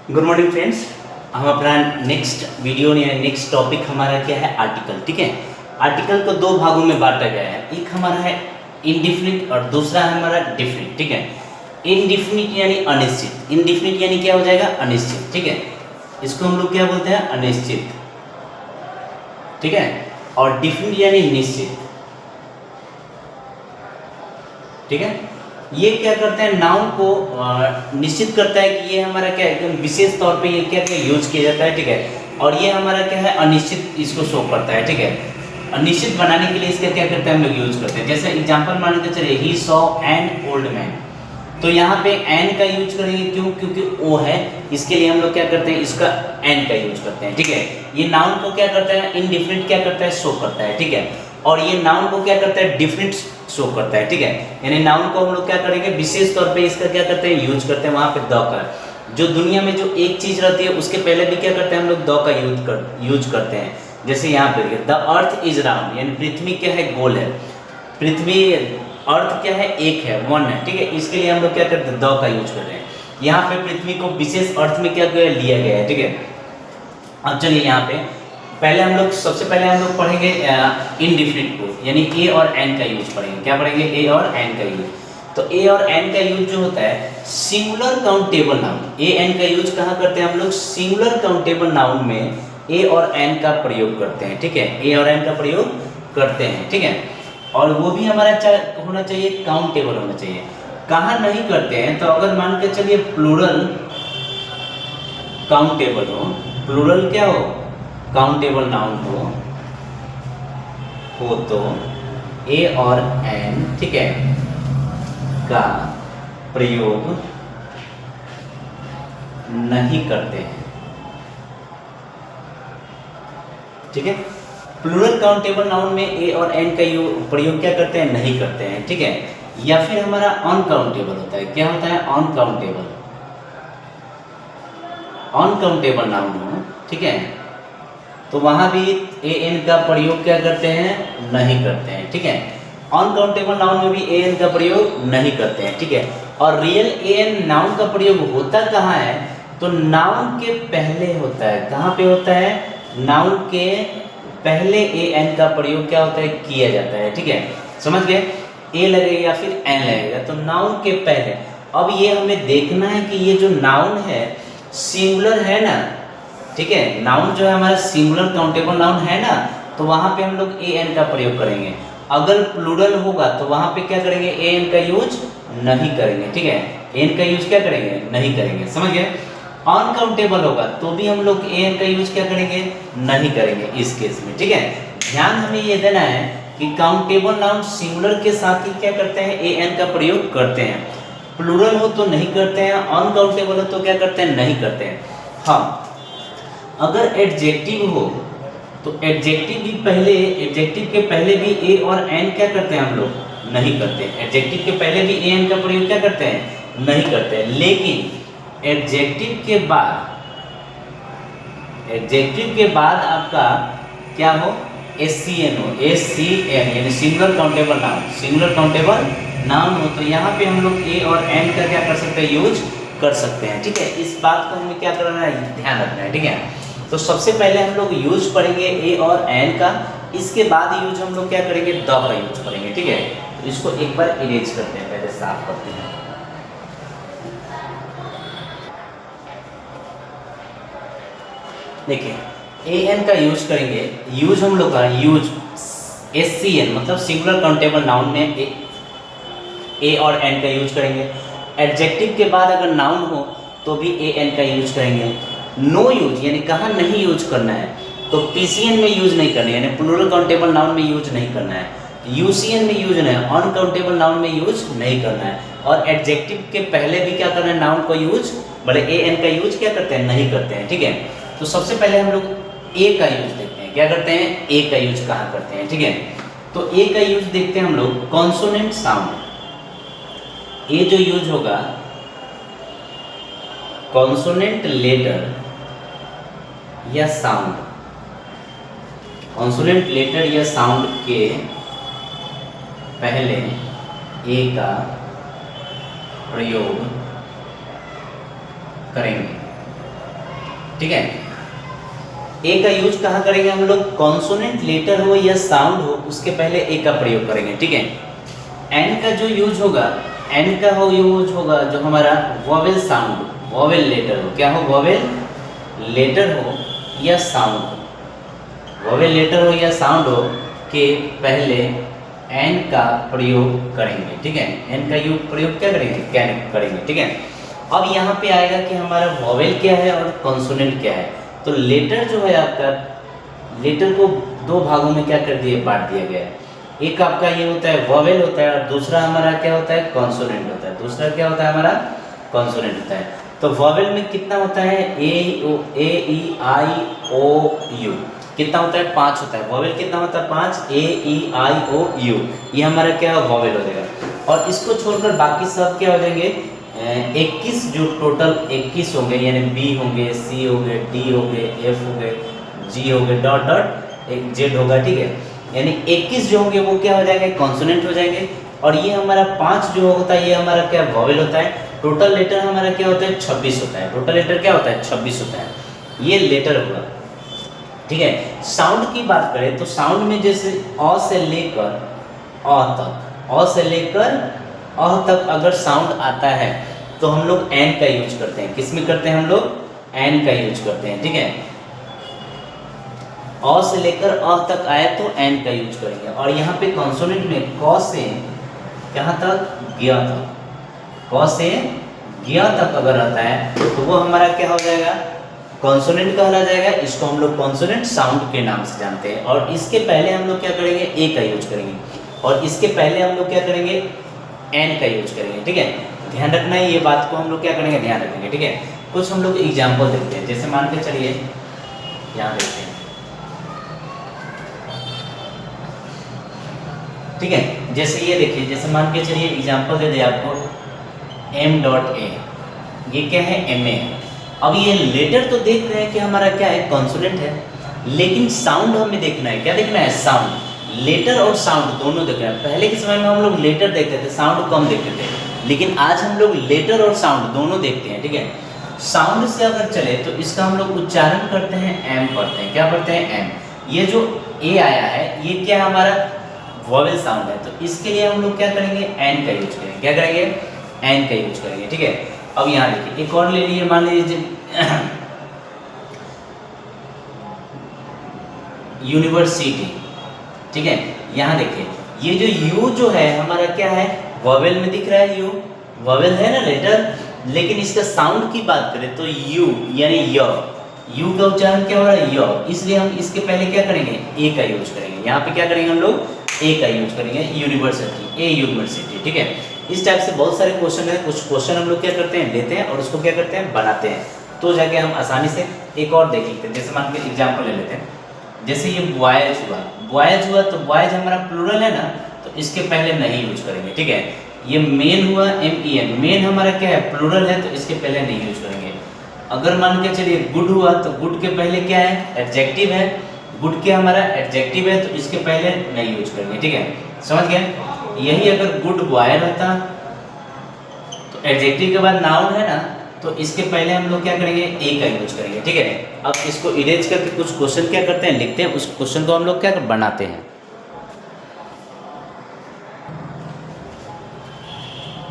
Good morning friends. हम अपना next video या नेक्स्ट टॉपिक हमारा क्या है, आर्टिकल। ठीक है, आर्टिकल को दो भागों में बांटा गया है। एक हमारा है इनडिफिनिट और दूसरा है हमारा डिफिनिट। ठीक है, इनडिफिनिट यानी अनिश्चित, इनडिफिनिट यानी क्या हो जाएगा, अनिश्चित। ठीक है, इसको हम लोग क्या बोलते हैं, अनिश्चित। ठीक है, और डिफिनिट यानी निश्चित। ठीक है, ये क्या करते हैं, नाउन को निश्चित करता है कि ये हमारा क्या एकदम विशेष तौर पे ये क्या क्या यूज किया जाता है। ठीक है, और ये हमारा क्या है, अनिश्चित इसको शो करता है। ठीक है, अनिश्चित बनाने के लिए इसका क्या करते हैं, हम लोग यूज करते हैं। जैसे एग्जांपल मान के चलिए, he saw an old man, तो यहाँ पे एन का यूज करेंगे, क्यों, क्योंकि ओ है, इसके लिए हम लोग क्या करते हैं, इसका एन का यूज करते हैं। ठीक है, ये नाउन को क्या करता है, इनडिफिनिट क्या करता है, शो करता है। ठीक है, और ये नाउन को क्या करता है, डिफिनिट शो करता है। ठीक है, यानी नाउन को हम लोग क्या करेंगे, विशेष तौर पे इसका क्या करते हैं, यूज करते हैं। वहाँ पे द का, जो दुनिया में जो एक चीज रहती है उसके पहले भी क्या करते हैं, हम लोग द का यूज करते हैं। जैसे यहाँ पे द अर्थ इज राउंड, यानी पृथ्वी क्या है, गोल है। पृथ्वी, अर्थ क्या है, एक है, वन है। ठीक है, इसके लिए हम लोग क्या करते हैं, द का यूज कर रहे हैं। यहाँ पे पृथ्वी को विशेष अर्थ में क्या लिया गया है। ठीक है, अब चलिए यहाँ पे पहले हम लोग, सबसे पहले हम लोग पढ़ेंगे इनडिफिनिट को, यानी ए और एन का यूज पढ़ेंगे। क्या पढ़ेंगे, ए और एन का यूज। तो ए और एन का यूज जो होता है, singular countable noun, A N का यूज कहाँ करते हैं हम लोग, सिंगुलर काउंटेबल नाउन में ए और एन का प्रयोग करते हैं। ठीक है, ए और एन का प्रयोग करते हैं। ठीक है, और वो भी हमारा होना चाहिए, काउंटेबल होना चाहिए। कहाँ नहीं करते हैं, तो अगर मान के चलिए प्लूरल काउंटेबल हो, प्लूरल क्या हो, काउंटेबल नाउन हो तो ए और एन, ठीक है, का प्रयोग नहीं करते हैं। ठीक है, प्लूरल काउंटेबल नाउन में ए और एन का प्रयोग क्या करते हैं, नहीं करते हैं। ठीक है, या फिर हमारा अनकाउंटेबल होता है, क्या होता है, अनकाउंटेबल, अनकाउंटेबल नाउन हो, ठीक है, तो वहां भी ए एन का प्रयोग क्या करते हैं, नहीं करते हैं। ठीक है, अनकाउंटेबल नाउन में भी ए एन का प्रयोग नहीं करते हैं। ठीक है, और रियल ए एन नाउन का प्रयोग होता कहाँ है, तो नाउन के पहले होता है। कहाँ पे होता है, नाउन के पहले ए एन का प्रयोग क्या होता है, किया जाता है। ठीक है, समझ गए, ए लगेगा या फिर एन लगेगा, तो नाउन के पहले। अब ये हमें देखना है कि ये जो नाउन है सिंगुलर है ना। ठीक है, नाउन जो है हमारा सिंगुलर काउंटेबल नाउन है ना, तो वहां पे हम लोग ए एन का प्रयोग करेंगे। अगर प्लूरल होगा तो वहां पे क्या करेंगे, ए एन का यूज नहीं करेंगे। ठीक है, एन का यूज क्या करेंगे, नहीं करेंगे। समझ गए, अनकाउंटेबल होगा तो भी हम लोग ए एन का यूज क्या करेंगे, नहीं करेंगे इस केस में। ठीक है, ध्यान हमें ये देना है कि काउंटेबल नाउन सिंगुलर के साथ ही क्या करते हैं, ए एन का प्रयोग करते हैं। प्लूरल हो तो नहीं करते हैं, अनकाउंटेबल हो तो क्या करते हैं, नहीं करते हैं। हाँ, अगर एडजेक्टिव हो तो एडजेक्टिव भी पहले, एडजेक्टिव के पहले भी ए और एन क्या करते हैं, हम लोग नहीं करते। एडजेक्टिव के पहले भी ए एन का प्रयोग क्या करते हैं, नहीं करते हैं। लेकिन एडजेक्टिव के बाद, एडजेक्टिव के बाद आपका क्या हो, एस सी एन हो, एस सी एन यानी singular countable noun, singular countable noun हो, तो यहाँ पे हम लोग ए और एन का क्या कर सकते हैं, यूज कर सकते हैं। ठीक है, इस बात को हमें क्या करना है, ध्यान रखना है। ठीक है, तो सबसे पहले हम लोग यूज पढ़ेंगे ए और एन का, इसके बाद यूज हम लोग क्या करेंगे, द का यूज करेंगे। ठीक है, तो इसको एक बार इरेज करते हैं, पहले साफ करते हैं। देखिए, ए एन का यूज करेंगे, यूज हम लोग का यूज एस सी एन मतलब सिंगुलर काउंटेबल नाउन में ए और एन का यूज करेंगे। एडजेक्टिव के बाद अगर नाउन हो तो भी ए एन का यूज करेंगे। नो यूज यानी कहाँ नहीं यूज करना है, तो पीसीएन में यूज नहीं करना है, यानी प्लूरल काउंटेबल नाउन में यूज नहीं करना है। यूसीएन में यूज नहीं है, अनकाउंटेबल नाउन में यूज नहीं करना है। और एडजेक्टिव के पहले भी क्या करना है, नाउन को यूज, बड़े ए एन का यूज क्या करते हैं, नहीं करते हैं। ठीक है, तो सबसे पहले हम लोग ए का यूज देखते हैं, क्या करते हैं, ए का यूज कहाँ करते हैं। ठीक है, तो ए का यूज देखते हैं हम लोग, कॉन्सोनेंट साउंड। ए जो यूज होगा, कॉन्सोनेंट लेटर या साउंड, कॉन्सोनेंट लेटर या साउंड के पहले ए का प्रयोग करेंगे। ठीक है। ए का यूज कहाँ करेंगे हम लोग, कॉन्सोनेंट लेटर हो या साउंड हो उसके पहले ए का प्रयोग करेंगे, ठीक है। एन का जो यूज होगा, एन का हो यूज होगा जो हमारा वोवेल साउंड, वोवेल लेटर हो, क्या हो, वोवेल लेटर हो या साउंड हो, वोवेल लेटर हो या साउंड हो के पहले एन का प्रयोग करेंगे, ठीक है। एन का यूज प्रयोग क्या करेंगे, क्या करेंगे, ठीक है। अब यहाँ पे आएगा कि हमारा वोवेल क्या है और कॉन्सोनेंट क्या है। तो लेटर जो है आपका, लेटर को दो भागों में क्या कर दिए, बांट दिया गया है। एक आपका ये होता है वोवेल होता है और दूसरा हमारा क्या होता है, कॉन्सोनेंट होता है। दूसरा क्या होता है हमारा, कॉन्सोनेंट होता है। तो वोवेल में कितना होता है, ए ई आई ओ यू कितना होता है, 5 होता है। वोवेल कितना होता है, 5, ए ई आई ओ यू, ये हमारा क्या है, वोवेल हो जाएगा। और इसको छोड़कर बाकी सब क्या हो जाएंगे, 21 जो टोटल 21 होंगे, यानी बी होंगे, सी हो गए, डी हो गए, एफ हो गए, जी हो गए, डॉट डॉट एक जेड होगा, ठीक है। यानी 21 जो होंगे वो क्या हो जाएंगे, कॉन्सोनेंट हो जाएंगे। और ये हमारा 5 जो होता है ये हमारा क्या, वोवेल होता है। टोटल लेटर हमारा क्या होता है, 26 होता है। टोटल लेटर क्या होता है, 26 होता है। ये लेटर होगा, ठीक है। साउंड की बात करें तो साउंड में जैसे अ से लेकर अ तक, अ से लेकर अ तक अगर साउंड आता है तो हम लोग एन का यूज करते हैं। किस में करते हैं हम लोग, एन का यूज करते हैं, ठीक है। अ से लेकर अ तक आए तो एन का यूज करेंगे। और यहाँ पे कॉन्सोनेंट में क से कहाँ तक, ग तक, क से ग तक अगर आता है तो वो हमारा क्या हो जाएगा, कॉन्सोनेंट कहला जाएगा। इसको हम लोग कॉन्सोनेंट साउंड के नाम से जानते हैं। और इसके पहले हम लोग क्या करेंगे, ए का यूज करेंगे। और इसके पहले हम लोग क्या करेंगे, एन का यूज करेंगे, ठीक है। ध्यान रखना है ये बात को, हम लोग क्या करेंगे, ध्यान रखेंगे, ठीक है। कुछ हम लोग एग्जाम्पल देखते हैं, जैसे मान के चलिए यहाँ देखते हैं, ठीक है। जैसे ये देखिए, जैसे मान के चलिए एग्जाम्पल दे दे आपको, एम डॉट ए, ये क्या है, एम ए। अब ये लेटर तो देख रहे हैं कि हमारा क्या है, कॉन्सोनेंट है, लेकिन साउंड हमें देखना है, क्या देखना है, साउंड। लेटर और साउंड दोनों देखना है। पहले के समय में हम लोग लेटर देखते थे, साउंड कम देखते थे, लेकिन आज हम लोग लेटर और साउंड दोनों देखते हैं, ठीक है। साउंड से अगर चले तो इसका हम लोग उच्चारण करते हैं, एम पढ़ते हैं, क्या पढ़ते हैं, एम। ये जो ए आया है ये क्या हमारा वोवेल साउंड है, तो इसके लिए हम लोग क्या करेंगे, एन का यूज करेंगे, क्या करेंगे, एन का यूज करेंगे, ठीक है। अब यहाँ देखिए एक और ले लीजिए, मान लीजिए यूनिवर्सिटी, ठीक है। यहाँ देखिए ये जो यू जो है हमारा क्या है, वोवेल में दिख रहा है, यू वोवेल है ना लेटर, लेकिन इसका साउंड की बात करें तो यू यानी य, यू का उच्चारण क्या हो रहा है, य। इसलिए हम इसके पहले क्या करेंगे, ए का यूज करेंगे। यहाँ पे क्या करेंगे हम लोग, ए का यूज करेंगे, यूनिवर्सिटी, ए यूनिवर्सिटी, ठीक है। इस टाइप से बहुत सारे क्वेश्चन है। कुछ क्वेश्चन हम लोग क्या करते हैं, लेते हैं और उसको क्या करते हैं, बनाते हैं, तो जाके हम आसानी से एक और देख लेते हैं। जैसे मान के एग्जाम्पल ले लेते हैं, जैसे ये बॉयज हुआ, बॉयज हुआ तो बॉयज हमारा प्लूरल है ना, तो इसके पहले नहीं यूज करेंगे, ठीक है। ये मेन हुआ, एम ई एन, मेन हमारा क्या है, प्लूरल है, तो इसके पहले नहीं यूज करेंगे। अगर मान के चलिए गुड हुआ तो गुड के पहले क्या है, एडजेक्टिव है, गुड के हमारा एडजेक्टिव है, तो इसके पहले नहीं यूज करेंगे, ठीक है, समझ गए। यही अगर गुड बॉय रहता तो एडजेक्टिव के बाद नाउन है ना, तो इसके पहले हम लोग क्या करेंगे, ए का यूज करेंगे, ठीक है। अब इसको इरेज करके कुछ क्वेश्चन क्या करते हैं, लिखते हैं, उस क्वेश्चन को हम लोग क्या बनाते हैं।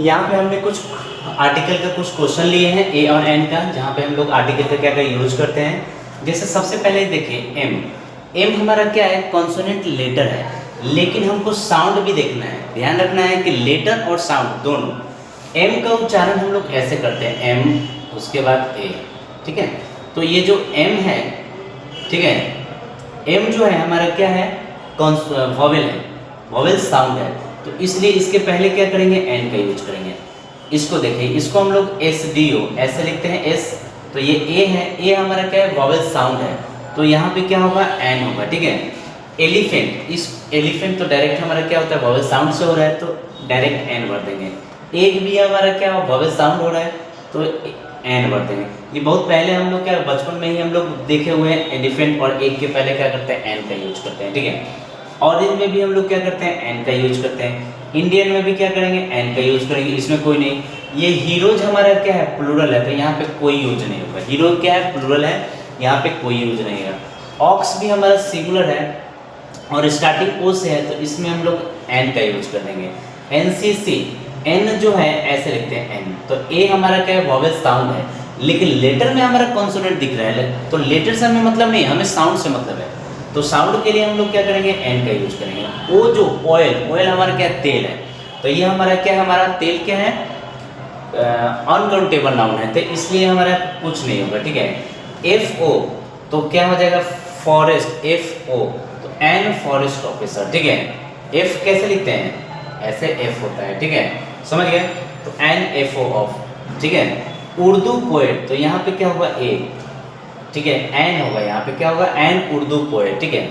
यहाँ पे हमने कुछ आर्टिकल का कुछ क्वेश्चन लिए हैं, ए और एन का, जहाँ पे हम लोग आर्टिकल का क्या क्या यूज करते हैं। जैसे सबसे पहले देखिए एम, एम हमारा क्या है, कॉन्सोनेंट लेटर है, लेकिन हमको साउंड भी देखना है। ध्यान रखना है कि लेटर और साउंड दोनों। एम का उच्चारण हम लोग ऐसे करते हैं, एम उसके बाद ए, ठीक है। तो ये जो एम है, ठीक है, एम जो है हमारा क्या है, वोवेल है, वोवेल साउंड है, तो इसलिए इसके पहले क्या करेंगे, एन का यूज करेंगे। इसको देखिए, इसको हम लोग एस डी ओ ऐसे लिखते हैं, एस, तो ये ए है, ए हमारा क्या है, वोवेल साउंड है, तो यहाँ पे क्या होगा, एन होगा, ठीक है। एलिफेंट, इस एलिफेंट तो डायरेक्ट हमारा क्या होता है, वोवेल साउंड से हो रहा है, तो डायरेक्ट एन भर देंगे। एक भी हमारा क्या हो, वोवेल साउंड हो रहा है, तो एन भर देंगे। ये बहुत पहले हम लोग क्या, बचपन में ही हम लोग देखे हुए हैं, एलिफेंट और एक के पहले क्या करते हैं, एन का यूज करते हैं, ठीक है। ऑरेंज में भी हम लोग क्या करते हैं, एन का यूज करते हैं। इंडियन में भी क्या करेंगे, एन का यूज करेंगे, इसमें कोई नहीं। ये हीरोज हमारा क्या है, प्लूरल है, तो यहाँ पे कोई यूज नहीं होगा। हीरो क्या है, प्लूरल है, यहाँ पे कोई यूज नहीं है। ऑक्स भी हमारा सिंगुलर है और स्टार्टिंग ओ से है, तो इसमें हम लोग एन का यूज कर देंगे। एनसीसी, एन जो है ऐसे लिखते हैं एन, तो ए हमारा क्या है, वॉवेल साउंड है, लेकिन लेटर में हमारा कॉन्सोनेंट दिख रहा है, तो लेटर से हमें मतलब नहीं, हमें साउंड से मतलब है। तो साउंड के लिए हम लोग क्या करेंगे, एन का यूज करेंगे। ओ जो ऑयल, ऑयल हमारा क्या है, तेल है, तो ये हमारा क्या है, हमारा तेल क्या है, अनकाउंटेबल नाउन है, तो इसलिए हमारा कुछ नहीं होगा, ठीक है। एफ ओ तो क्या हो जाएगा, फॉरेस्ट, एफ ओ तो एन फॉरेस्ट ऑफिसर, ठीक है। एफ कैसे लिखते हैं, ऐसे एफ होता है, ठीक है, समझ गए। तो एन एफ ओ ऑफ, ठीक है। उर्दू पोएट, तो यहाँ पे क्या होगा, ए, ठीक है, एन होगा, यहाँ पे क्या होगा, एन उर्दू पोएट, ठीक है।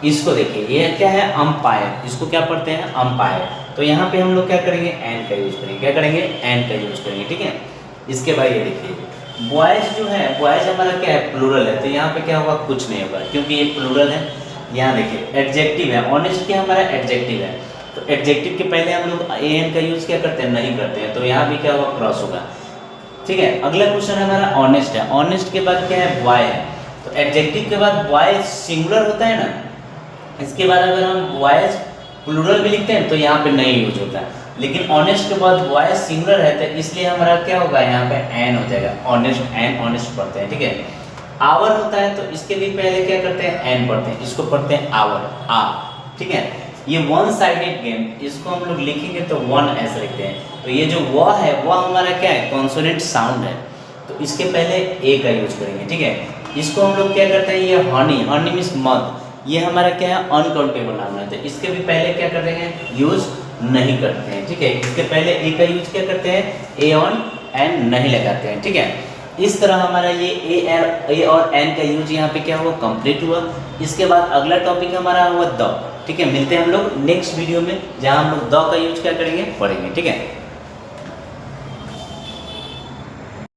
इसको देखिए, ये क्या है, अंपायर, इसको क्या पढ़ते हैं, अंपायर, तो यहाँ पे हम लोग क्या करेंगे, एन का यूज करेंगे, क्या करेंगे, एन का यूज करेंगे, ठीक है। इसके बाद ये देखिए बॉयज जो है, बॉयज हमारा क्या है, प्लूरल है, तो यहाँ पे क्या होगा, कुछ नहीं होगा, क्योंकि ये प्लूरल है। यहाँ देखिए एडजेक्टिव है, ऑनेस्ट क्या हमारा एडजेक्टिव है, तो एडजेक्टिव के पहले हम लोग ए एन का यूज क्या करते हैं, नहीं करते हैं, तो यहाँ भी क्या होगा, क्रॉस होगा, ठीक है। अगला क्वेश्चन हमारा ऑनेस्ट है, ऑनेस्ट के बाद क्या है, बॉय है, तो एडजेक्टिव के बाद बॉय सिंगुलर होता है ना, इसके बाद अगर हम बॉयज प्लूरल भी लिखते हैं तो यहाँ पे नहीं यूज होता है, लेकिन ऑनेस्ट के बाद बॉय सिंगुलर है, तो इसलिए हमारा क्या होगा, यहाँ पे एन हो जाएगा, ऑनेस्ट, एन ऑनेस्ट पढ़ते हैं, ठीक है। आवर होता है, तो इसके भी पहले क्या करते हैं, एन पढ़ते हैं, इसको पढ़ते हैं आवर, आ, ठीक है। ये वन साइडेड गेम, इसको हम लोग लिखेंगे तो वन ऐसे लिखते हैं, तो ये जो व है, वह हमारा क्या है, कॉन्सोनेंट साउंड है, तो इसके पहले ए का यूज करेंगे, ठीक है। इसको हम लोग क्या करते हैं, ये हनी, हनी मीन्स मध, ये हमारा क्या है, अनकाउंटेबल नाउन है, तो इसके भी पहले क्या कर देंगे, यूज नहीं करते हैं, ठीक है। इसके पहले ए का यूज क्या करते हैं, ए ऑन एन नहीं लगाते हैं, ठीक है। इस तरह हमारा ये ए और एन का यूज यहाँ पे क्या हुआ, कंप्लीट हुआ। इसके बाद अगला टॉपिक हमारा हुआ द, ठीक है। मिलते हैं हम लोग नेक्स्ट वीडियो में, जहाँ हम लोग द का यूज क्या करेंगे, पढ़ेंगे, ठीक है।